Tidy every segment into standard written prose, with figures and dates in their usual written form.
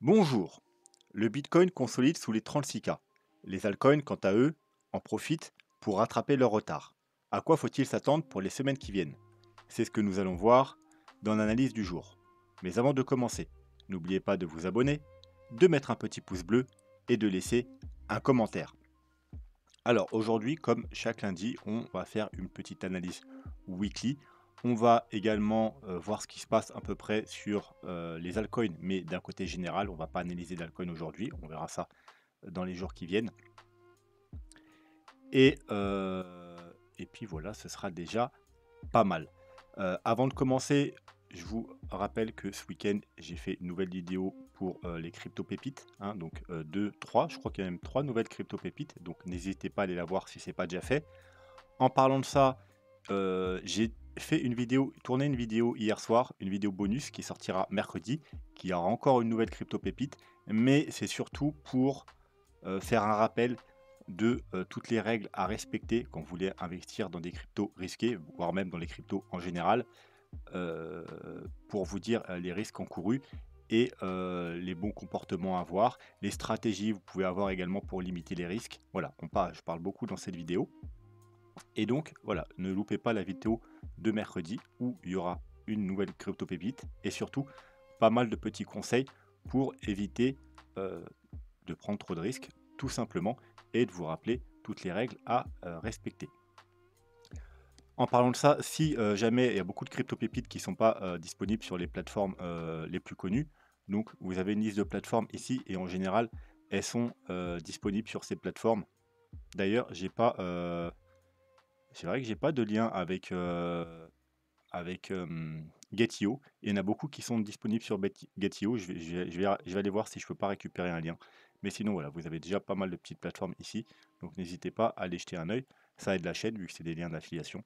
Bonjour. Le Bitcoin consolide sous les 36K. Les altcoins, quant à eux, en profitent pour rattraper leur retard. À quoi faut-il s'attendre pour les semaines qui viennent? C'est ce que nous allons voir dans l'analyse du jour. Mais avant de commencer, n'oubliez pas de vous abonner, de mettre un petit pouce bleu et de laisser un commentaire. Alors aujourd'hui, comme chaque lundi, on va faire une petite analyse weekly. On va également voir ce qui se passe à peu près sur les altcoins, mais d'un côté général, on ne va pas analyser d'altcoins aujourd'hui, on verra ça dans les jours qui viennent. Et, et puis voilà, ce sera déjà pas mal. Avant de commencer, je vous rappelle que ce week-end, j'ai fait une nouvelle vidéo pour les crypto-pépites. Hein, donc 2, 3, je crois qu'il y a même 3 nouvelles crypto-pépites. Donc n'hésitez pas à aller la voir si ce n'est pas déjà fait. En parlant de ça, j'ai fait une vidéo, tourné une vidéo hier soir, une vidéo bonus qui sortira mercredi, qui aura encore une nouvelle crypto-pépite. Mais c'est surtout pour faire un rappel de toutes les règles à respecter quand vous voulez investir dans des cryptos risqués, voire même dans les cryptos en général, euh, pour vous dire les risques encourus et les bons comportements à avoir, les stratégies que vous pouvez avoir également pour limiter les risques. Voilà, je parle beaucoup dans cette vidéo. Et donc, voilà, ne loupez pas la vidéo de mercredi où il y aura une nouvelle crypto pépite et surtout pas mal de petits conseils pour éviter de prendre trop de risques, tout simplement, et de vous rappeler toutes les règles à respecter. En parlant de ça, si jamais il y a beaucoup de crypto-pépites qui ne sont pas disponibles sur les plateformes les plus connues, donc vous avez une liste de plateformes ici et en général, elles sont disponibles sur ces plateformes. D'ailleurs, c'est vrai que j'ai pas de lien avec Getio. Il y en a beaucoup qui sont disponibles sur Getio. Je vais aller voir si je peux pas récupérer un lien. Mais sinon, voilà, vous avez déjà pas mal de petites plateformes ici. Donc n'hésitez pas à aller jeter un œil. Ça aide la chaîne vu que c'est des liens d'affiliation.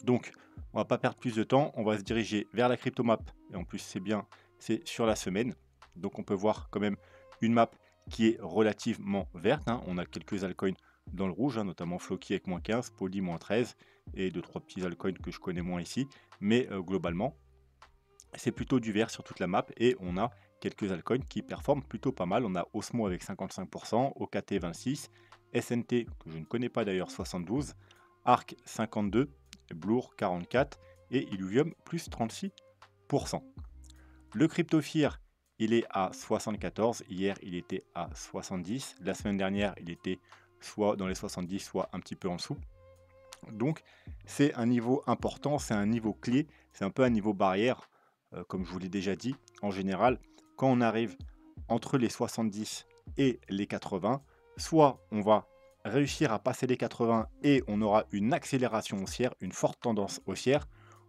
Donc, on va pas perdre plus de temps. On va se diriger vers la cryptomap. Et en plus, c'est bien, c'est sur la semaine. Donc on peut voir quand même une map qui est relativement verte. Hein. On a quelques altcoins dans le rouge, hein, notamment Floki avec -15, Poly -13 et 2-3 petits altcoins que je connais moins ici. Mais globalement, c'est plutôt du vert sur toute la map et on a quelques altcoins qui performent plutôt pas mal. On a Osmo avec 55%, OKT 26%, SNT que je ne connais pas d'ailleurs 72%, Arc 52%, Blur 44% et Illuvium plus 36%. Le CryptoFear, il est à 74, hier il était à 70, la semaine dernière il était soit dans les 70, soit un petit peu en dessous. Donc c'est un niveau important, c'est un niveau clé, c'est un peu un niveau barrière, comme je vous l'ai déjà dit. En général, quand on arrive entre les 70 et les 80, soit on va réussir à passer les 80 et on aura une accélération haussière, une forte tendance haussière,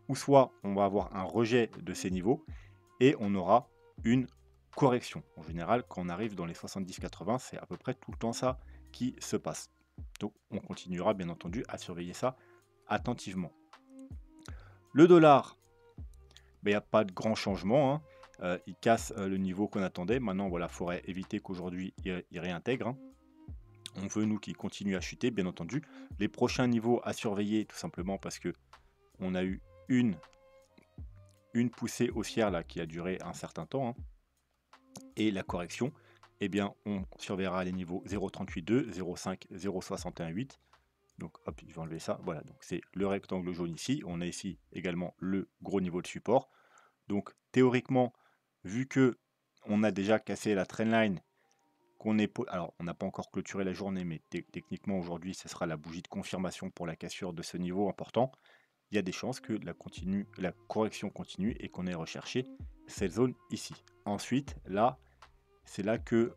ou soit on va avoir un rejet de ces niveaux et on aura une correction. En général, quand on arrive dans les 70-80, c'est à peu près tout le temps ça qui se passe. Donc on continuera bien entendu à surveiller ça attentivement. Le dollar, il n'y a pas de grand changement. Hein. Il casse le niveau qu'on attendait. Maintenant, voilà, il faudrait éviter qu'aujourd'hui il réintègre. Hein. On veut, nous, qu'il continue à chuter, bien entendu. Les prochains niveaux à surveiller, tout simplement parce que on a eu une poussée haussière là, qui a duré un certain temps. Hein. Et la correction, eh bien, on surveillera les niveaux 0,382, 0,5, 0,618. Donc hop, je vais enlever ça. Voilà, donc c'est le rectangle jaune ici. On a ici également le gros niveau de support. Donc théoriquement, vu que on a déjà cassé la trendline, alors on n'a pas encore clôturé la journée, mais techniquement aujourd'hui, ce sera la bougie de confirmation pour la cassure de ce niveau important. Il y a des chances que la correction continue et qu'on ait recherché cette zone ici. Ensuite, là, c'est là que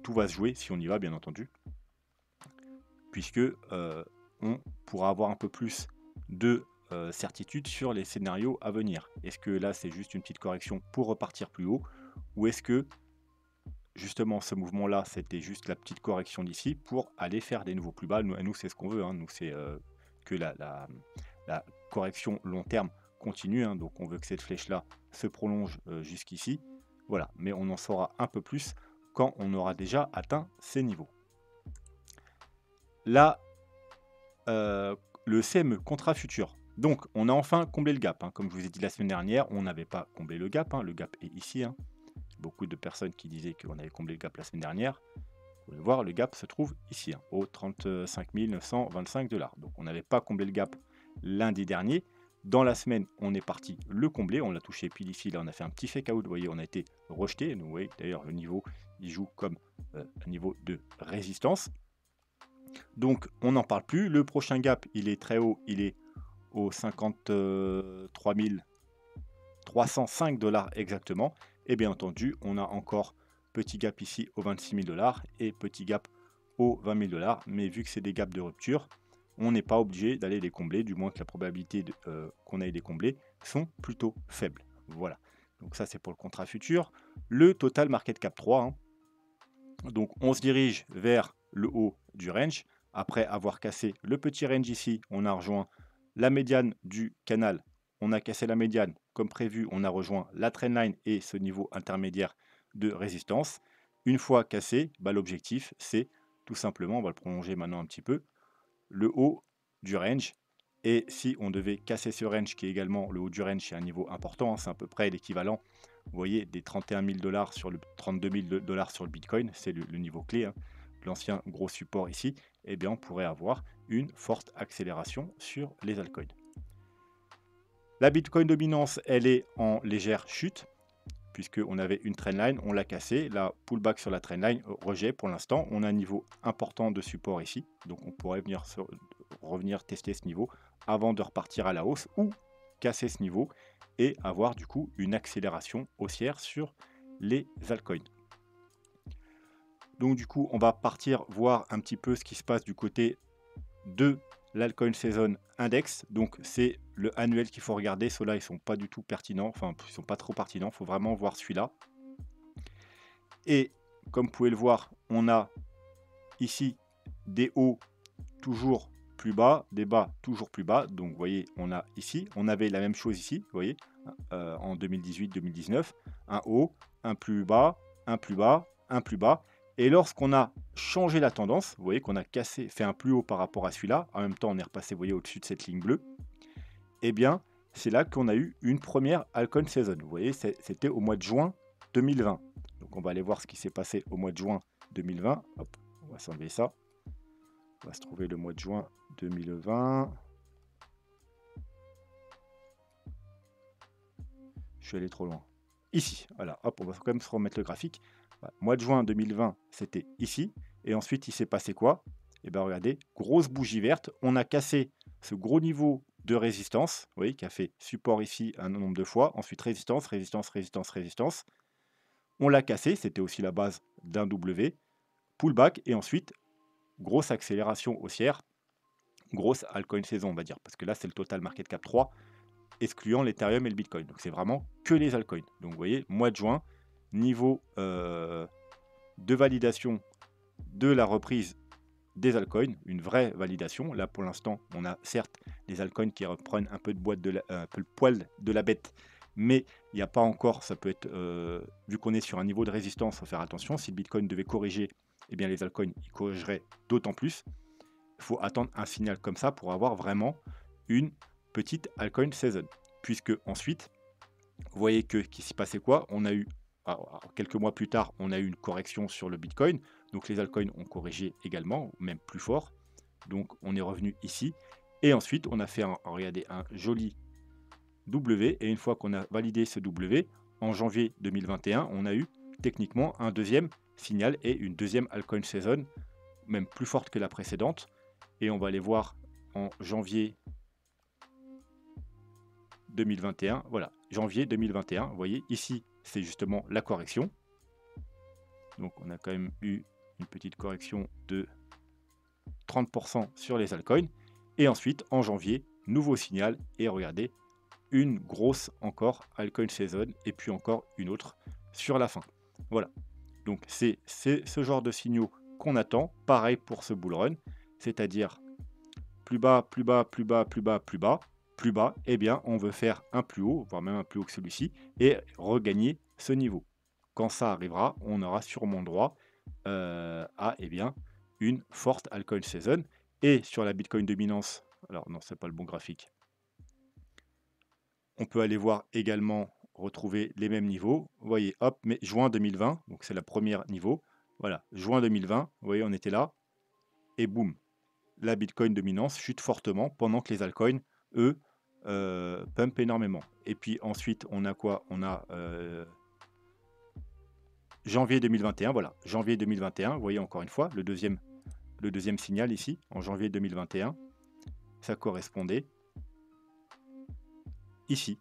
tout va se jouer, si on y va bien entendu, puisque on pourra avoir un peu plus de certitude sur les scénarios à venir. Est-ce que là c'est juste une petite correction pour repartir plus haut, ou est-ce que justement ce mouvement là c'était juste la petite correction d'ici pour aller faire des nouveaux plus bas? Nous c'est ce qu'on veut, hein. Nous c'est que la correction long terme continue, hein. Donc on veut que cette flèche là se prolonge jusqu'ici, voilà, mais on en saura un peu plus quand on aura déjà atteint ces niveaux. Là, le CME, contrat futur. Donc, on a enfin comblé le gap, hein. Comme je vous ai dit la semaine dernière, on n'avait pas comblé le gap, hein. Le gap est ici, hein. Beaucoup de personnes qui disaient qu'on avait comblé le gap la semaine dernière. Vous pouvez voir, le gap se trouve ici, hein, au 35 925 $. Donc, on n'avait pas comblé le gap lundi dernier. Dans la semaine, on est parti le combler. On l'a touché pile ici. Là, on a fait un petit fake out. Vous voyez, on a été rejeté. Donc, vous voyez, d'ailleurs, le niveau, il joue comme un niveau de résistance. Donc, on n'en parle plus. Le prochain gap, il est très haut. Il est aux 53 305 $ exactement. Et bien entendu, on a encore petit gap ici aux 26 000 $ et petit gap aux 20 000 $. Mais vu que c'est des gaps de rupture, on n'est pas obligé d'aller les combler, du moins que la probabilité qu'on aille les combler sont plutôt faibles. Voilà. Donc ça, c'est pour le contrat futur. Le total market cap 3. Hein. Donc on se dirige vers le haut du range. Après avoir cassé le petit range ici, on a rejoint la médiane du canal. On a cassé la médiane comme prévu. On a rejoint la trendline et ce niveau intermédiaire de résistance. Une fois cassé, l'objectif c'est tout simplement, on va le prolonger maintenant un petit peu, le haut du range. Et si on devait casser ce range, qui est également le haut du range, c'est un niveau important, hein, c'est à peu près l'équivalent, vous voyez, des 31 000 $ sur le 32 000 $ sur le Bitcoin, c'est le niveau clé, hein, l'ancien gros support ici, eh bien on pourrait avoir une forte accélération sur les altcoins. La Bitcoin dominance, elle est en légère chute, puisqu'on avait une trendline, on l'a cassée, la pullback sur la trendline, rejet pour l'instant, on a un niveau important de support ici, donc on pourrait revenir tester ce niveau avant de repartir à la hausse ou casser ce niveau et avoir du coup une accélération haussière sur les altcoins. Donc du coup, on va partir voir un petit peu ce qui se passe du côté de l'Altcoin Season Index. Donc c'est le annuel qu'il faut regarder. Ceux-là, ils sont pas du tout pertinents. Enfin, ils sont pas trop pertinents. Il faut vraiment voir celui-là. Et comme vous pouvez le voir, on a ici des hauts toujours plus bas, des bas toujours plus bas. Donc vous voyez, on a ici, on avait la même chose ici, vous voyez, en 2018-2019, un haut, un plus bas, un plus bas, un plus bas. Et lorsqu'on a changé la tendance, vous voyez qu'on a cassé, fait un plus haut par rapport à celui-là, en même temps on est repassé, vous voyez, au-dessus de cette ligne bleue, et bien c'est là qu'on a eu une première altcoin season. Vous voyez, c'était au mois de juin 2020. Donc on va aller voir ce qui s'est passé au mois de juin 2020. Hop, on va s'enlever ça. On va se trouver le mois de juin 2020. Je suis allé trop loin. Ici, voilà, hop, on va quand même se remettre le graphique. Voilà. Mois de juin 2020, c'était ici. Et ensuite, il s'est passé quoi? Et bien, regardez, grosse bougie verte. On a cassé ce gros niveau de résistance, vous voyez, qui a fait support ici un nombre de fois. Ensuite, résistance, résistance, résistance, résistance. On l'a cassé, c'était aussi la base d'un W. Pullback, et ensuite, grosse accélération haussière. Grosse altcoin saison, on va dire, parce que là, c'est le total market cap 3, excluant l'Ethereum et le Bitcoin. Donc, c'est vraiment que les altcoins. Donc, vous voyez, mois de juin, niveau de validation de la reprise des altcoins, une vraie validation. Là, pour l'instant, on a certes les altcoins qui reprennent un peu de un peu le poil de la bête, mais il n'y a pas encore, ça peut être, vu qu'on est sur un niveau de résistance, il faut faire attention. Si le Bitcoin devait corriger, eh bien les altcoins, ils corrigeraient d'autant plus. Il faut attendre un signal comme ça pour avoir vraiment une petite altcoin season. Puisque ensuite, vous voyez que qui s'est passé quoi? On a eu, quelques mois plus tard, on a eu une correction sur le Bitcoin. Donc les altcoins ont corrigé également, même plus fort. Donc on est revenu ici. Et ensuite, on a fait, regardez, un joli W. Et une fois qu'on a validé ce W, en janvier 2021, on a eu techniquement un deuxième signal et une deuxième altcoin season, même plus forte que la précédente. Et on va aller voir en janvier 2021. Voilà, janvier 2021. Vous voyez, ici, c'est justement la correction. Donc, on a quand même eu une petite correction de 30% sur les altcoins. Et ensuite, en janvier, nouveau signal. Et regardez, une grosse encore altcoin season. Et puis encore une autre sur la fin. Voilà. Donc, c'est ce genre de signaux qu'on attend. Pareil pour ce bull run. C'est-à-dire plus bas, plus bas, plus bas, plus bas, plus bas, plus bas, eh bien, on veut faire un plus haut, voire même un plus haut que celui-ci, et regagner ce niveau. Quand ça arrivera, on aura sûrement droit à eh bien, une forte altcoin season. Et sur la Bitcoin dominance, alors non, c'est pas le bon graphique. On peut aller voir également, retrouver les mêmes niveaux. Vous voyez, hop, mais juin 2020, donc c'est la première niveau. Voilà, juin 2020, vous voyez, on était là, et boum, la Bitcoin dominance chute fortement pendant que les altcoins, eux, pump énormément. Et puis ensuite, on a quoi? On a janvier 2021, voilà, janvier 2021, vous voyez encore une fois, le deuxième signal ici, en janvier 2021, ça correspondait ici,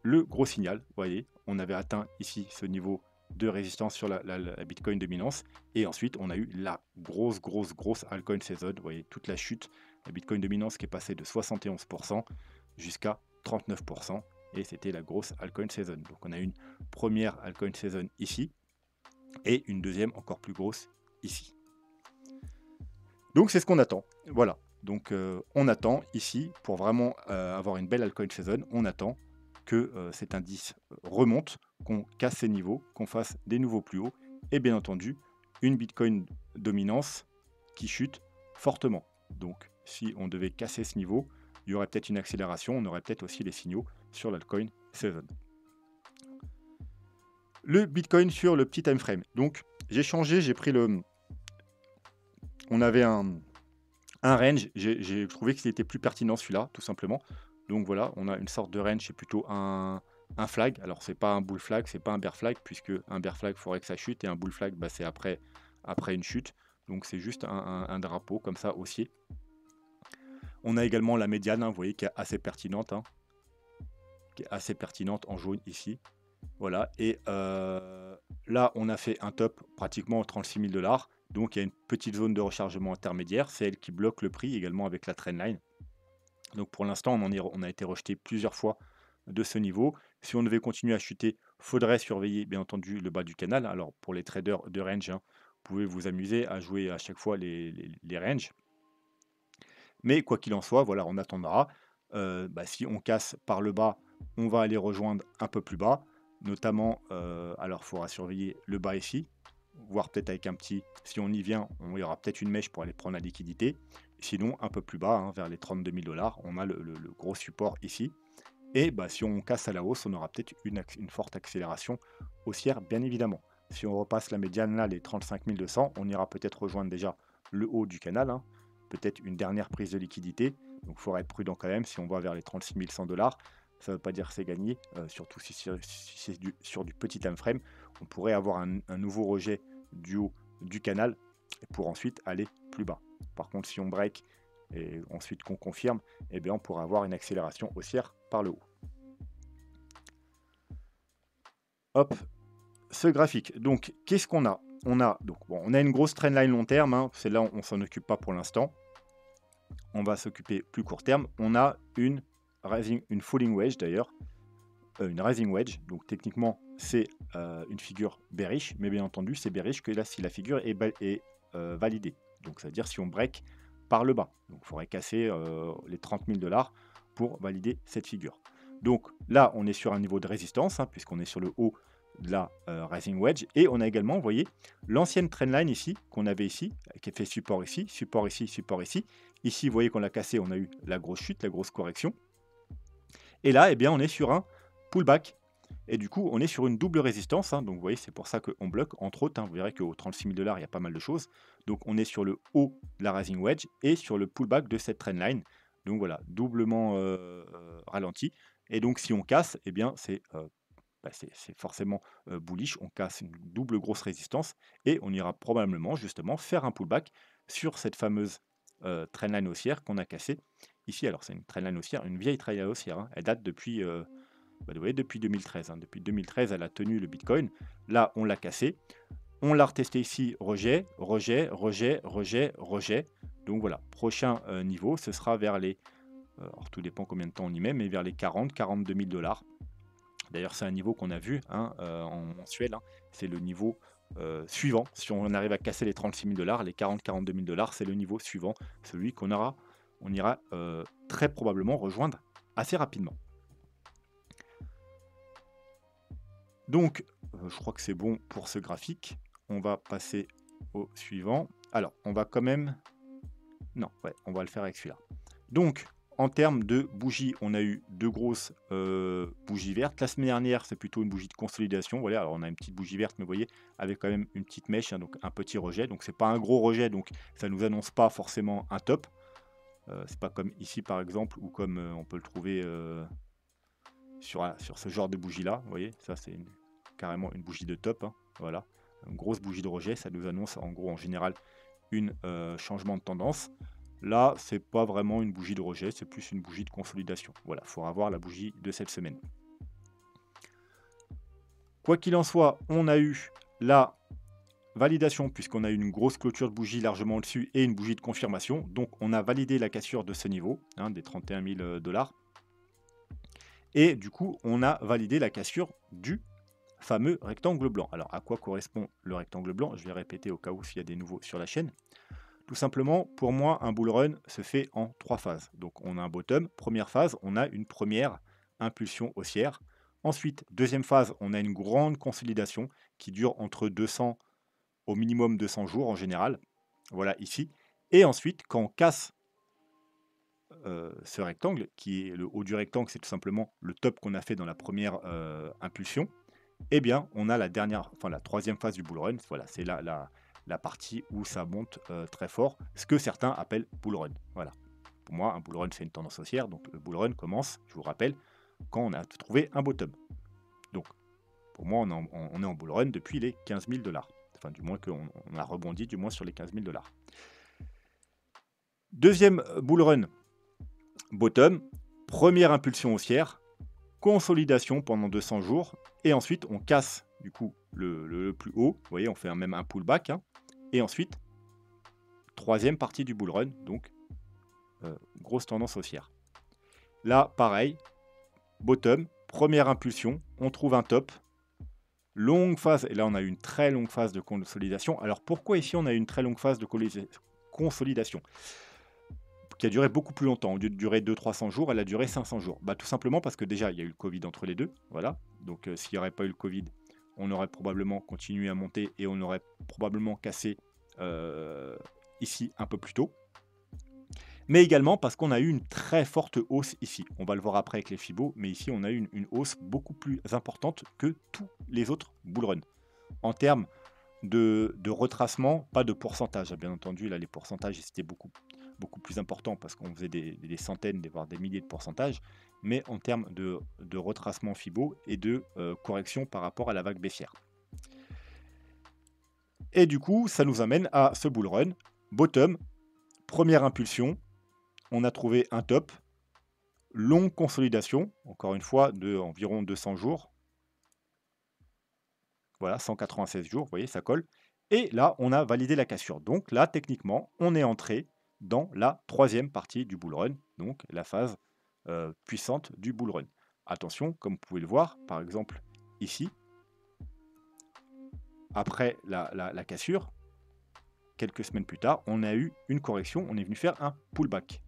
le gros signal, vous voyez, on avait atteint ici ce niveau de résistance sur la Bitcoin dominance, et ensuite on a eu la grosse altcoin season, vous voyez, toute la chute, la Bitcoin dominance qui est passée de 71% jusqu'à 39%, et c'était la grosse altcoin season. Donc on a une première altcoin season ici, et une deuxième encore plus grosse ici. Donc c'est ce qu'on attend, voilà. Donc on attend ici, pour vraiment avoir une belle altcoin season, on attend que cet indice remonte, qu'on casse ces niveaux, qu'on fasse des nouveaux plus hauts, et bien entendu, une Bitcoin dominance qui chute fortement. Donc si on devait casser ce niveau, il y aurait peut-être une accélération, on aurait peut-être aussi les signaux sur l'altcoin season. Le Bitcoin sur le petit time frame. Donc j'ai changé, j'ai pris le... On avait un range, j'ai trouvé qu'il était plus pertinent celui-là, tout simplement. Donc voilà, on a une sorte de range, c'est plutôt un flag. Alors c'est pas un bull flag, c'est pas un bear flag, puisque un bear flag, il faudrait que ça chute, et un bull flag, bah, c'est après une chute. Donc c'est juste un drapeau comme ça, haussier. On a également la médiane, hein, vous voyez, qui est assez pertinente, hein, qui est assez pertinente en jaune ici. Voilà, et là, on a fait un top pratiquement 36 000 $. Donc, il y a une petite zone de rechargement intermédiaire. C'est elle qui bloque le prix également avec la trendline. Donc, pour l'instant, on a été rejeté plusieurs fois de ce niveau. Si on devait continuer à chuter, il faudrait surveiller, bien entendu, le bas du canal. Alors, pour les traders de range, hein, vous pouvez vous amuser à jouer à chaque fois les ranges. Mais quoi qu'il en soit, voilà, on attendra. Si on casse par le bas, on va aller rejoindre un peu plus bas. Notamment, alors il faudra surveiller le bas ici, voire peut-être avec un petit, si on y vient, il y aura peut-être une mèche pour aller prendre la liquidité. Sinon, un peu plus bas, hein, vers les 32 000 $, on a le gros support ici. Et si on casse à la hausse, on aura peut-être une forte accélération haussière, bien évidemment. Si on repasse la médiane là, les 35 200, on ira peut-être rejoindre déjà le haut du canal, hein, peut-être une dernière prise de liquidité. Donc il faudra être prudent quand même. Si on va vers les 36 100 $, ça ne veut pas dire que c'est gagné, surtout si c'est sur du petit time frame. On pourrait avoir un nouveau rejet du haut du canal pour ensuite aller plus bas. Par contre, si on break et ensuite qu'on confirme, eh bien on pourra avoir une accélération haussière par le haut. Hop, ce graphique. Donc, qu'est-ce qu'on a? On a une grosse trendline long terme, hein. Celle-là, on s'en occupe pas pour l'instant. On va s'occuper plus court terme. On a une falling wedge d'ailleurs, une rising wedge. Donc techniquement, c'est une figure bearish, mais bien entendu, c'est bearish que là si la figure est validée. Donc, c'est-à-dire si on break par le bas. Donc, il faudrait casser les 30 000 $ pour valider cette figure. Donc là, on est sur un niveau de résistance, hein, puisqu'on est sur le haut de la rising wedge. Et on a également, vous voyez, l'ancienne trendline ici, qu'on avait ici, qui a fait support ici, support ici, support ici. Ici, vous voyez qu'on l'a cassé, on a eu la grosse chute, la grosse correction. Et là, eh bien, on est sur un pullback. Et du coup, on est sur une double résistance, hein. Donc, vous voyez, c'est pour ça qu'on bloque. Entre autres, hein, vous verrez qu'aux 36 000 $, il y a pas mal de choses. Donc, on est sur le haut de la rising wedge et sur le pullback de cette trendline. Donc, voilà, doublement ralenti. Et donc, si on casse, eh bien, c'est forcément bullish. On casse une double grosse résistance et on ira probablement, justement, faire un pullback sur cette fameuse trendline haussière qu'on a cassée ici. Alors, c'est une trendline haussière, une vieille trendline haussière, hein. Elle date depuis... vous voyez, depuis 2013. Hein. Depuis 2013, elle a tenu le Bitcoin. Là, on l'a cassé. On l'a retesté ici, rejet, rejet, rejet, rejet, rejet. Donc voilà, prochain niveau, ce sera vers les... alors tout dépend combien de temps on y met, mais vers les 42 000 $. D'ailleurs, c'est un niveau qu'on a vu, hein, en mensuel. Hein. C'est le niveau suivant. Si on arrive à casser les 36 000 $, les 42 000 $, c'est le niveau suivant. Celui qu'on ira très probablement rejoindre assez rapidement. Donc, je crois que c'est bon pour ce graphique. On va passer au suivant. Alors, on va quand même... Non, ouais, on va le faire avec celui-là. Donc, En termes de bougies, on a eu 2 grosses, bougies vertes. La semaine dernière, c'est plutôt une bougie de consolidation. Voilà, alors on a une petite bougie verte, mais vous voyez, avec quand même une petite mèche, hein, donc un petit rejet. Donc c'est pas un gros rejet, donc ça nous annonce pas forcément un top. C'est pas comme ici, par exemple, ou comme, on peut le trouver, sur ce genre de bougie-là. Vous voyez, ça c'est carrément une bougie de top, hein, voilà. Une grosse bougie de rejet, ça nous annonce en gros, en général, une changement de tendance. Là, c'est pas vraiment une bougie de rejet, c'est plus une bougie de consolidation. Voilà, il faudra voir la bougie de cette semaine. Quoi qu'il en soit, on a eu la validation puisqu'on a eu une grosse clôture de bougie largement au-dessus et une bougie de confirmation. Donc, on a validé la cassure de ce niveau, hein, des 31 000 $. Et du coup, on a validé la cassure du fameux rectangle blanc. Alors, à quoi correspond le rectangle blanc? Je vais répéter au cas où s'il y a des nouveaux sur la chaîne. Tout simplement, pour moi, un bull run se fait en 3 phases. Donc, on a un bottom. Première phase, on a une première impulsion haussière. Ensuite, deuxième phase, on a une grande consolidation qui dure entre 200 au minimum 200 jours en général. Voilà, ici. Et ensuite, quand on casse ce rectangle, qui est le haut du rectangle, c'est tout simplement le top qu'on a fait dans la première impulsion, eh bien, on a la dernière, enfin la troisième phase du bull run. Voilà, c'est la partie où ça monte très fort, ce que certains appellent bull run. Voilà. Pour moi, un bull run, c'est une tendance haussière. Donc, le bull run commence, je vous rappelle, quand on a trouvé un bottom. Donc, pour moi, on est en bull run depuis les 15 000 $. Enfin, du moins qu'on a rebondi, du moins sur les 15 000 $. Deuxième bull run, bottom, première impulsion haussière, consolidation pendant 200 jours, et ensuite on casse du coup le plus haut, vous voyez, on fait même un pullback, hein, et ensuite, troisième partie du bull run, donc grosse tendance haussière. Là, pareil, bottom, première impulsion, on trouve un top, longue phase, et là on a eu une très longue phase de consolidation. Alors pourquoi ici on a eu une très longue phase de consolidation qui a duré beaucoup plus longtemps? Au lieu de durer 200-300 jours, elle a duré 500 jours. Bah, tout simplement parce que déjà, il y a eu le Covid entre les deux. Voilà. Donc, s'il n'y aurait pas eu le Covid, on aurait probablement continué à monter et on aurait probablement cassé ici un peu plus tôt. Mais également parce qu'on a eu une très forte hausse ici. On va le voir après avec les Fibos, mais ici, on a eu une hausse beaucoup plus importante que tous les autres bull runs. En termes de retracement, pas de pourcentage, bien entendu. Là, les pourcentages, c'était beaucoup plus important parce qu'on faisait des centaines, voire des milliers de pourcentages. Mais en termes de retracement Fibo et de correction par rapport à la vague baissière. Et du coup, ça nous amène à ce bull run. Bottom, première impulsion. On a trouvé un top. Longue consolidation, encore une fois, de environ 200 jours. Voilà, 196 jours, vous voyez, ça colle. Et là, on a validé la cassure. Donc là, techniquement, on est entré dans la troisième partie du bull run, donc la phase puissante du bull run. Attention, comme vous pouvez le voir, par exemple, ici, après la cassure, quelques semaines plus tard, on a eu une correction, on est venu faire un pullback.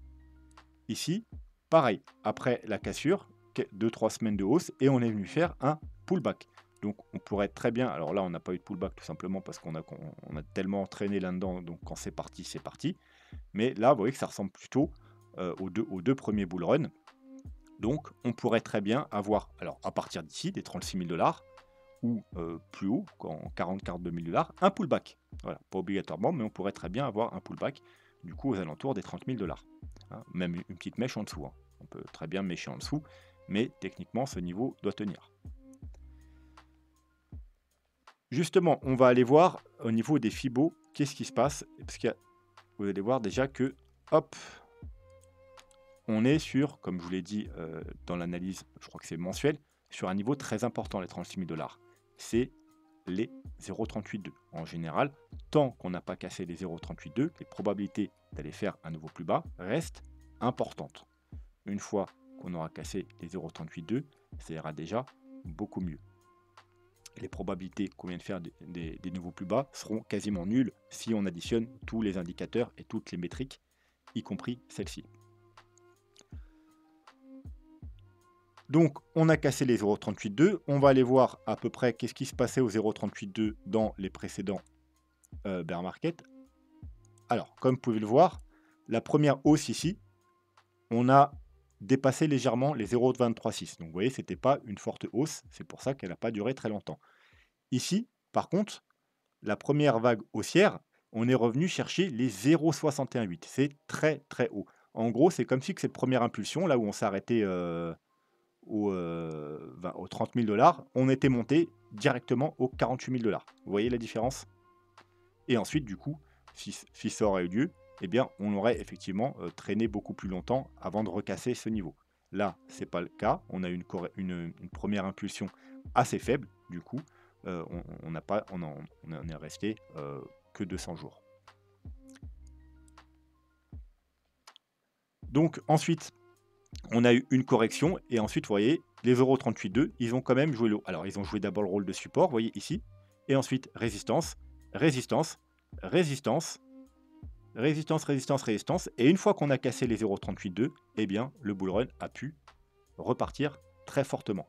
Ici, pareil, après la cassure, 2-3 semaines de hausse, et on est venu faire un pullback. Donc on pourrait très bien, alors là on n'a pas eu de pullback tout simplement parce qu'on a tellement traîné là-dedans, donc quand c'est parti, c'est parti. Mais là, vous voyez que ça ressemble plutôt aux deux premiers bull run. Donc on pourrait très bien avoir, alors à partir d'ici, des 36 000 $, ou plus haut, en 40-42 000 $, un pullback. Voilà, pas obligatoirement, mais on pourrait très bien avoir un pullback, du coup aux alentours des 30 000 $. Hein, même une petite mèche en dessous. Hein. On peut très bien mècher en dessous, mais techniquement ce niveau doit tenir. Justement, on va aller voir au niveau des Fibos, qu'est-ce qui se passe. Parce que vous allez voir déjà que, hop, on est sur, comme je vous l'ai dit dans l'analyse, je crois que c'est mensuel, sur un niveau très important, les 36 000 $. C'est les 0,382. En général, tant qu'on n'a pas cassé les 0,382, les probabilités d'aller faire un nouveau plus bas restent importantes. Une fois qu'on aura cassé les 0,382, ça ira déjà beaucoup mieux. Les probabilités qu'on vient de faire des nouveaux plus bas seront quasiment nulles si on additionne tous les indicateurs et toutes les métriques, y compris celle-ci. Donc, on a cassé les 0,382. On va aller voir à peu près qu'est-ce qui se passait aux 0,382 dans les précédents bear market. Alors, comme vous pouvez le voir, la première hausse ici, on a dépassait légèrement les 0,236. Donc vous voyez, c'était pas une forte hausse, c'est pour ça qu'elle n'a pas duré très longtemps. Ici, par contre, la première vague haussière, on est revenu chercher les 0,618. C'est très très haut. En gros, c'est comme si que cette première impulsion, là où on s'est arrêté aux 30 000 $, on était monté directement aux 48 000 $. Vous voyez la différence? Et ensuite, du coup, si ça aurait eu lieu, eh bien, on aurait effectivement traîné beaucoup plus longtemps avant de recasser ce niveau. Là, ce n'est pas le cas. On a eu une première impulsion assez faible. Du coup, on est resté que 200 jours. Donc, ensuite, on a eu une correction. Et ensuite, vous voyez, les 0,38,2, ils ont quand même joué le haut. Alors, ils ont joué d'abord le rôle de support, vous voyez ici. Et ensuite, résistance, résistance, résistance, résistance, résistance, résistance. Et une fois qu'on a cassé les 0,38,2, eh bien, le bull run a pu repartir très fortement.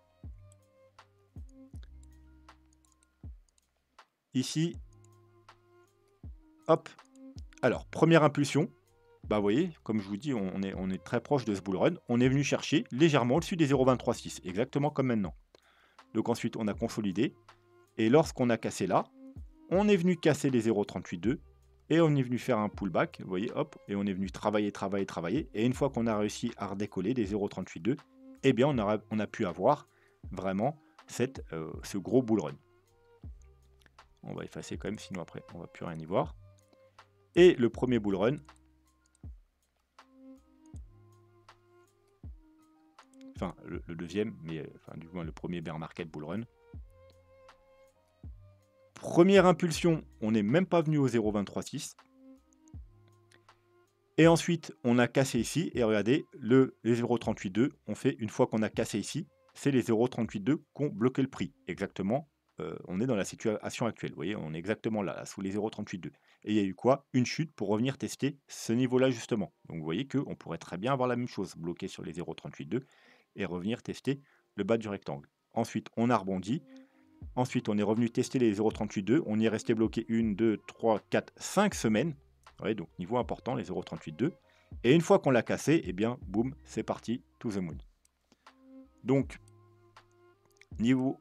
Ici, hop. Alors, première impulsion. Bah, vous voyez, comme je vous dis, on est très proche de ce bull run. On est venu chercher légèrement au-dessus des 0,236, exactement comme maintenant. Donc ensuite, on a consolidé. Et lorsqu'on a cassé là, on est venu casser les 0,38,2. Et on est venu faire un pullback, vous voyez, hop, et on est venu travailler, travailler, travailler. Et une fois qu'on a réussi à redécoller des 0,38,2, eh bien, on a pu avoir vraiment ce gros bull run. On va effacer quand même, sinon après, on ne va plus rien y voir. Et le premier bull run, enfin, le deuxième, mais enfin, du moins le premier bear market bull run. Première impulsion, on n'est même pas venu au 0,236. Et ensuite, on a cassé ici. Et regardez, les 0,382, on fait une fois qu'on a cassé ici, c'est les 0,382 qui ont bloqué le prix. Exactement, on est dans la situation actuelle. Vous voyez, on est exactement là, sous les 0,382. Et il y a eu quoi? Une chute pour revenir tester ce niveau-là, justement. Donc vous voyez qu'on pourrait très bien avoir la même chose, bloquer sur les 0,382 et revenir tester le bas du rectangle. Ensuite, on a rebondi. Ensuite, on est revenu tester les 0,382. On y est resté bloqué 1, 2, 3, 4, 5 semaines. Ouais, donc niveau important, les 0,382. Et une fois qu'on l'a cassé, eh bien, boum, c'est parti, to the moon. Donc, niveau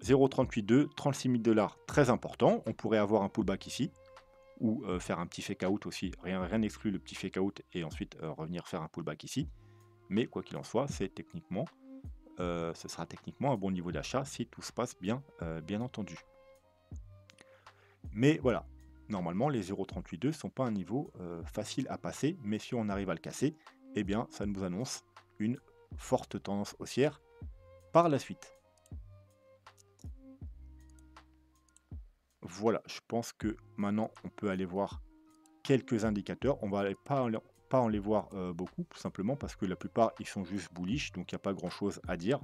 0,382, 36 000 $, très important. On pourrait avoir un pullback ici, ou faire un petit fake out aussi. Rien n'exclut le petit fake out et ensuite revenir faire un pullback ici. Mais quoi qu'il en soit, c'est techniquement... ce sera techniquement un bon niveau d'achat si tout se passe bien, bien entendu. Mais voilà, normalement les 0,382 ne sont pas un niveau facile à passer, mais si on arrive à le casser, eh bien ça nous annonce une forte tendance haussière par la suite. Voilà, je pense que maintenant on peut aller voir quelques indicateurs. On va pas en les voir beaucoup, tout simplement parce que la plupart ils sont juste bullish, donc il n'y a pas grand chose à dire.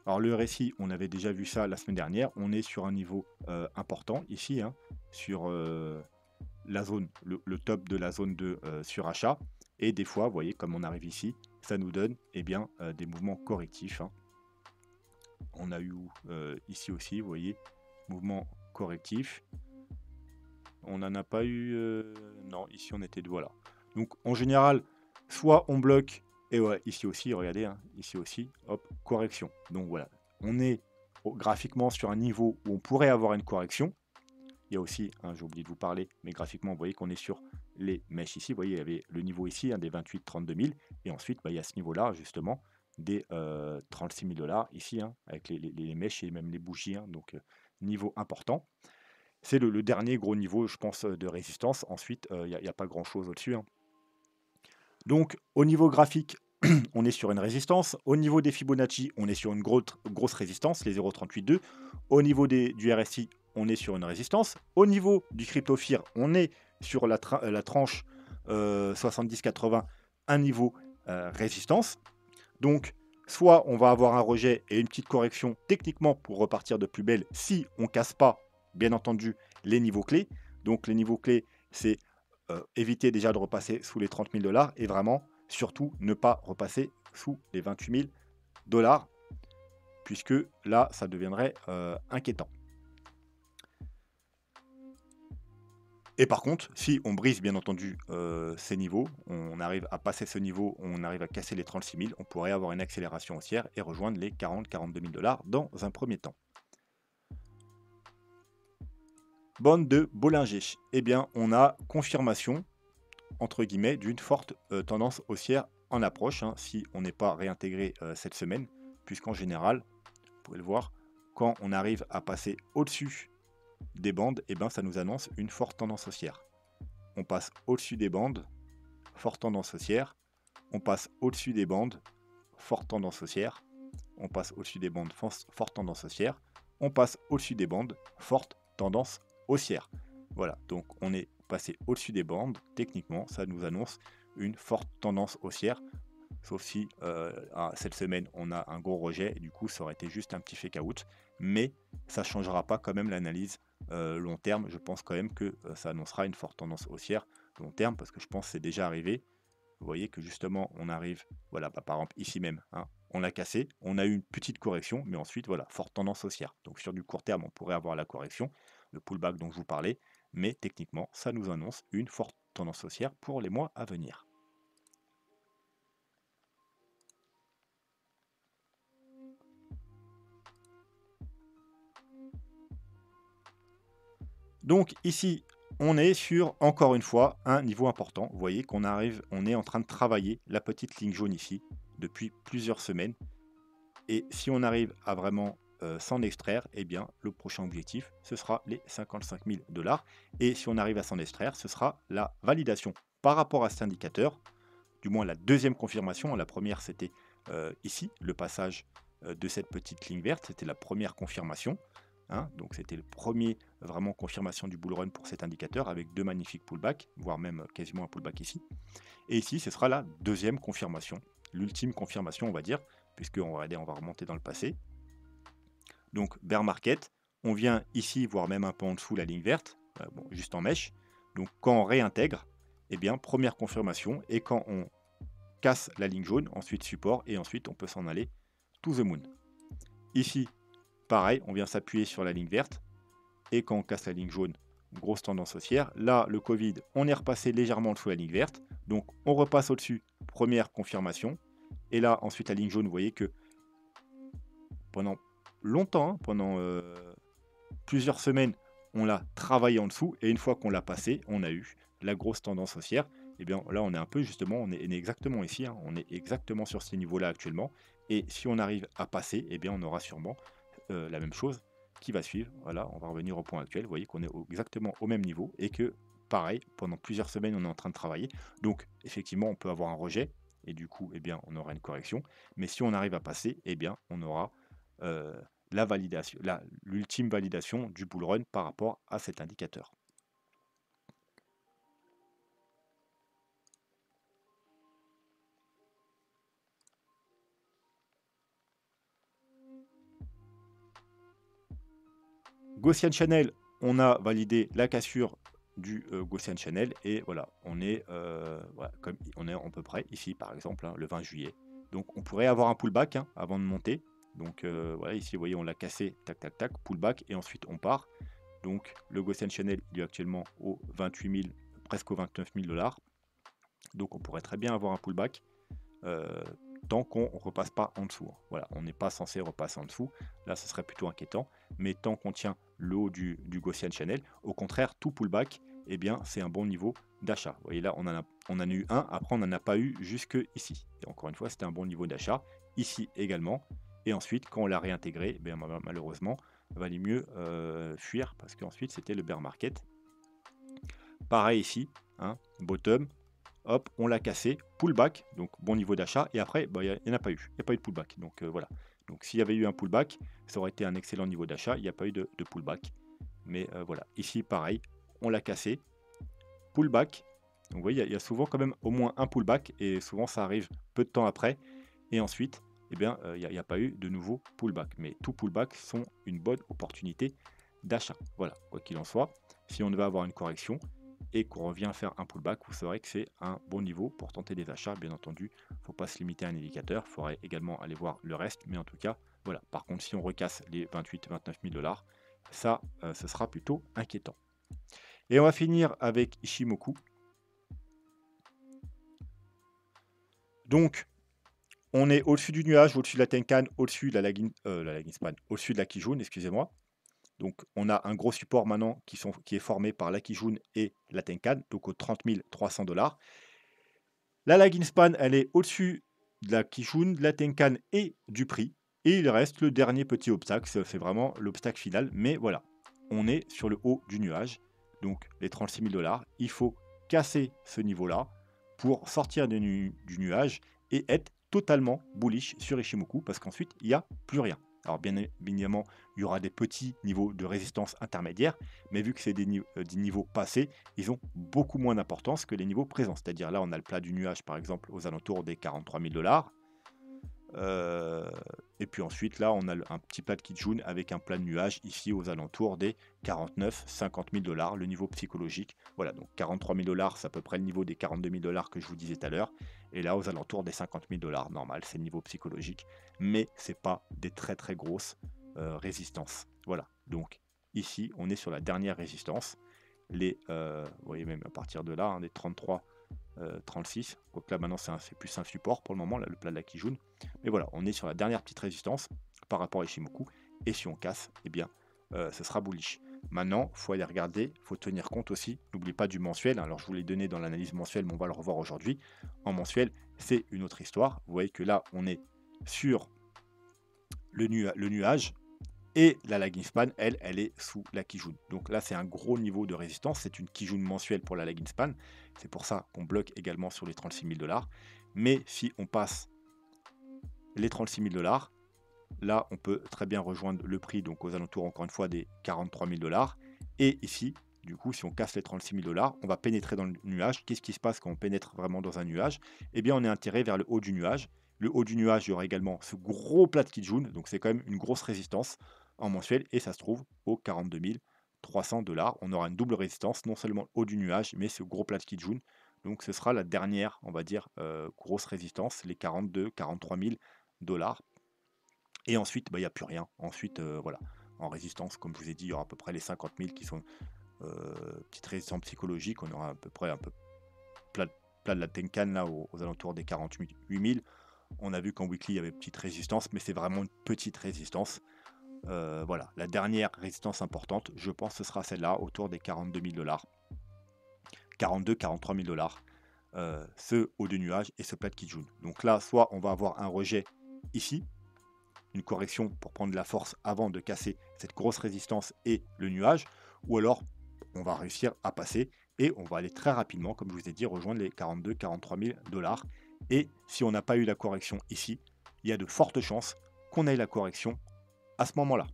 Alors le RSI, on avait déjà vu ça la semaine dernière, on est sur un niveau important ici, hein, sur la zone, le top de la zone de surachat. Et des fois, vous voyez, comme on arrive ici, ça nous donne eh bien, des mouvements correctifs. Hein. On a eu ici aussi, vous voyez, mouvement correctif. On n'en a pas eu... non, ici on était... Voilà. Donc en général, soit on bloque... Et ouais, ici aussi, regardez, hein, ici aussi, hop, correction. Donc voilà, on est graphiquement sur un niveau où on pourrait avoir une correction. Il y a aussi, hein, j'ai oublié de vous parler, mais graphiquement, vous voyez qu'on est sur les mèches ici. Vous voyez, il y avait le niveau ici, hein, des 28-32 000. Et ensuite, bah, il y a ce niveau-là, justement, des 36 000 $ ici, hein, avec les mèches et même les bougies. Hein, donc, niveau important. C'est le dernier gros niveau, je pense, de résistance. Ensuite, il n'y a pas grand-chose au-dessus. Hein. Donc, au niveau graphique, on est sur une résistance. Au niveau des Fibonacci, on est sur une grosse résistance, les 0,382. Au niveau du RSI, on est sur une résistance. Au niveau du CryptoFear, on est sur la tranche 70-80, un niveau résistance. Donc, soit on va avoir un rejet et une petite correction techniquement pour repartir de plus belle si on ne casse pas, bien entendu, les niveaux clés. Donc, les niveaux clés, c'est éviter déjà de repasser sous les 30 000 $ et vraiment, surtout, ne pas repasser sous les 28 000 $, puisque là, ça deviendrait inquiétant. Et par contre, si on brise bien entendu ces niveaux, on arrive à passer ce niveau, on arrive à casser les 36 000, on pourrait avoir une accélération haussière et rejoindre les 40-42 000 $ dans un premier temps. Bande de Bollinger, eh bien on a confirmation entre guillemets d'une forte tendance haussière en approche, hein, si on n'est pas réintégré cette semaine, puisqu'en général, vous pouvez le voir, quand on arrive à passer au-dessus des bandes, eh ben, ça nous annonce une forte tendance haussière. On passe au-dessus des bandes, forte tendance haussière. On passe au-dessus des bandes, forte tendance haussière. On passe au-dessus des bandes, forte tendance haussière. On passe au-dessus des bandes, forte tendance haussière. Voilà, donc on est passé au-dessus des bandes. Techniquement, ça nous annonce une forte tendance haussière. Sauf si cette semaine, on a un gros rejet. Et du coup, ça aurait été juste un petit fake out. Mais ça ne changera pas quand même l'analyse long terme. Je pense quand même que ça annoncera une forte tendance haussière long terme. Parce que je pense que c'est déjà arrivé. Vous voyez que justement, on arrive, voilà, bah, par exemple ici même, hein, on l'a cassé, on a eu une petite correction, mais ensuite, voilà, forte tendance haussière. Donc sur du court terme, on pourrait avoir la correction, le pullback dont je vous parlais, mais techniquement, ça nous annonce une forte tendance haussière pour les mois à venir. Donc ici, on est sur, encore une fois, un niveau important. Vous voyez qu'on arrive, on est en train de travailler la petite ligne jaune ici depuis plusieurs semaines. Et si on arrive à vraiment s'en extraire, eh bien, le prochain objectif, ce sera les 55 000 $. Et si on arrive à s'en extraire, ce sera la validation par rapport à cet indicateur, du moins la deuxième confirmation. La première, c'était ici, le passage de cette petite ligne verte. C'était la première confirmation. Hein, donc c'était le premier vraiment confirmation du bull run pour cet indicateur avec deux magnifiques pullbacks, voire même quasiment un pullback ici. Et ici, ce sera la deuxième confirmation, l'ultime confirmation, on va dire, puisqu'on va remonter dans le passé. Donc bear market, on vient ici voir même un peu en dessous la ligne verte, bon, juste en mèche. Donc quand on réintègre, eh bien première confirmation, et quand on casse la ligne jaune, ensuite support, et ensuite on peut s'en aller to the moon. Ici, pareil, on vient s'appuyer sur la ligne verte, et quand on casse la ligne jaune, grosse tendance haussière. Là, le Covid, on est repassé légèrement sous la ligne verte, donc on repasse au-dessus, première confirmation, et là, ensuite la ligne jaune, vous voyez que pendant longtemps, hein, pendant plusieurs semaines, on l'a travaillé en dessous, et une fois qu'on l'a passé, on a eu la grosse tendance haussière. Et bien là, on est un peu justement, on est exactement ici, hein, on est exactement sur ces niveaux-là actuellement, et si on arrive à passer, eh bien on aura sûrement la même chose qui va suivre. Voilà, on va revenir au point actuel, vous voyez qu'on est exactement au même niveau, et que pareil, pendant plusieurs semaines, on est en train de travailler. Donc effectivement, on peut avoir un rejet, et du coup, eh bien, on aura une correction, mais si on arrive à passer, eh bien, on aura la validation, l'ultime validation du bull run par rapport à cet indicateur. Gaussian Channel, on a validé la cassure du Gaussian Channel, et voilà, on est, voilà, comme on est à peu près ici par exemple, hein, le 20 juillet. Donc on pourrait avoir un pullback, hein, avant de monter. Donc voilà, ici vous voyez, on l'a cassé, tac tac tac, pullback, et ensuite on part. Donc le Gaussian Channel, il est actuellement au 28 000, presque aux 29 000 $. Donc on pourrait très bien avoir un pullback tant qu'on ne repasse pas en dessous. Voilà, on n'est pas censé repasser en dessous. Là, ce serait plutôt inquiétant. Mais tant qu'on tient le haut du Gaussian Channel, au contraire, tout pullback, eh bien, c'est un bon niveau d'achat. Vous voyez là, on en a eu un, après on n'en a pas eu jusque ici. Et encore une fois, c'était un bon niveau d'achat. Ici également. Et ensuite, quand on l'a réintégré, eh bien, malheureusement, il valait mieux fuir, parce qu'ensuite, c'était le bear market. Pareil ici, hein, bottom, hop, on l'a cassé, pullback, donc bon niveau d'achat, et après, bah, il n'y en a pas eu, il n'y a pas eu de pullback, donc voilà. Donc s'il y avait eu un pullback, ça aurait été un excellent niveau d'achat, il n'y a pas eu de pullback, mais voilà. Ici, pareil, on l'a cassé, pullback, donc vous voyez, il y a souvent quand même au moins un pullback, et souvent ça arrive peu de temps après, et ensuite, eh bien, il n'y a pas eu de nouveau pullback, mais tous pullbacks sont une bonne opportunité d'achat, voilà, quoi qu'il en soit. Si on devait avoir une correction, et qu'on revient faire un pullback, vous saurez que c'est un bon niveau pour tenter des achats. Bien entendu, il ne faut pas se limiter à un indicateur, il faudrait également aller voir le reste, mais en tout cas, voilà. Par contre, si on recasse les 28-29 000 $, ça, ce sera plutôt inquiétant. Et on va finir avec Ishimoku. Donc, on est au-dessus du nuage, au-dessus de la Tenkan, au-dessus de la Laginspan, au-dessus de la Kijun, excusez-moi. Donc, on a un gros support maintenant qui est formé par la Kijun et la Tenkan, donc aux 30 300 $. La Laginspan, elle est au-dessus de la Kijun, de la Tenkan et du prix. Et il reste le dernier petit obstacle, c'est vraiment l'obstacle final. Mais voilà, on est sur le haut du nuage, donc les 36 000 $. Il faut casser ce niveau-là pour sortir du nuage et être totalement bullish sur Ishimoku, parce qu'ensuite, il n'y a plus rien. Alors bien évidemment, il y aura des petits niveaux de résistance intermédiaires, mais vu que c'est des niveaux passés, ils ont beaucoup moins d'importance que les niveaux présents. C'est-à-dire là, on a le plat du nuage, par exemple, aux alentours des 43 000 $. Et puis ensuite, là, on a un petit plat de Kijun avec un plat de nuage ici aux alentours des 49-50 000 $, le niveau psychologique. Voilà, donc 43 000 $, c'est à peu près le niveau des 42 000 $ que je vous disais tout à l'heure. Et là, aux alentours des 50 000 $, normal, c'est le niveau psychologique. Mais c'est pas des très très grosses résistances. Voilà, donc ici, on est sur la dernière résistance. Vous voyez même à partir de là, hein, des 33 36, donc là maintenant c'est plus un support pour le moment, là, le plat de la Kijun. Mais voilà, on est sur la dernière petite résistance par rapport à Ishimoku, et si on casse, eh bien ce sera bullish. Maintenant, il faut aller regarder, il faut tenir compte aussi, n'oubliez pas du mensuel, alors je vous l'ai donné dans l'analyse mensuelle, mais on va le revoir aujourd'hui. En mensuel, c'est une autre histoire. Vous voyez que là, on est sur le nuage, et la Laginspan, elle est sous la Kijun. Donc là, c'est un gros niveau de résistance. C'est une Kijun mensuelle pour la Laginspan. C'est pour ça qu'on bloque également sur les 36 000 $. Mais si on passe les 36 000 $, là, on peut très bien rejoindre le prix, donc aux alentours, encore une fois, des 43 000 $. Et ici, du coup, si on casse les 36 000 $, on va pénétrer dans le nuage. Qu'est-ce qui se passe quand on pénètre vraiment dans un nuage? Eh bien, on est attiré vers le haut du nuage. Le haut du nuage, il y aura également ce gros plat de Kijun. Donc, c'est quand même une grosse résistance en mensuel, et ça se trouve aux 42 300 $. On aura une double résistance, non seulement le haut du nuage, mais ce gros plat de Kijun. Donc ce sera la dernière, on va dire, grosse résistance, les 42-43 000 $. Et ensuite, il n'y a plus rien. Ensuite, voilà, en résistance, comme je vous ai dit, il y aura à peu près les 50 000 qui sont petite résistance psychologique. On aura à peu près un peu plat de la Tenkan là aux alentours des 48 000. On a vu qu'en weekly, il y avait petite résistance, mais c'est vraiment une petite résistance. Voilà, la dernière résistance importante, je pense, ce sera celle-là, autour des 42 000 $. 42-43 000 $. Ce haut de nuage et ce plat de Kijun. Donc là, soit on va avoir un rejet ici, une correction pour prendre de la force avant de casser cette grosse résistance et le nuage, ou alors on va réussir à passer et on va aller très rapidement, comme je vous ai dit, rejoindre les 42-43 000 $. Et si on n'a pas eu la correction ici, il y a de fortes chances qu'on ait la correction à ce moment-là.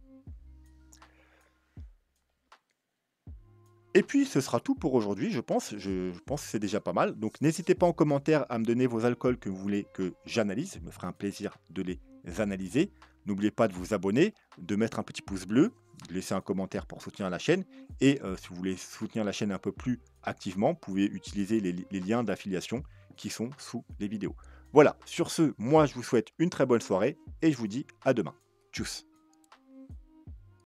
Et puis ce sera tout pour aujourd'hui, je pense. Je pense que c'est déjà pas mal. Donc n'hésitez pas en commentaire à me donner vos alcools que vous voulez que j'analyse. Ça me ferait un plaisir de les analyser. N'oubliez pas de vous abonner, de mettre un petit pouce bleu, de laisser un commentaire pour soutenir la chaîne. Et si vous voulez soutenir la chaîne un peu plus activement, vous pouvez utiliser les liens d'affiliation qui sont sous les vidéos. Voilà, sur ce, moi je vous souhaite une très bonne soirée et je vous dis à demain. Tchuss.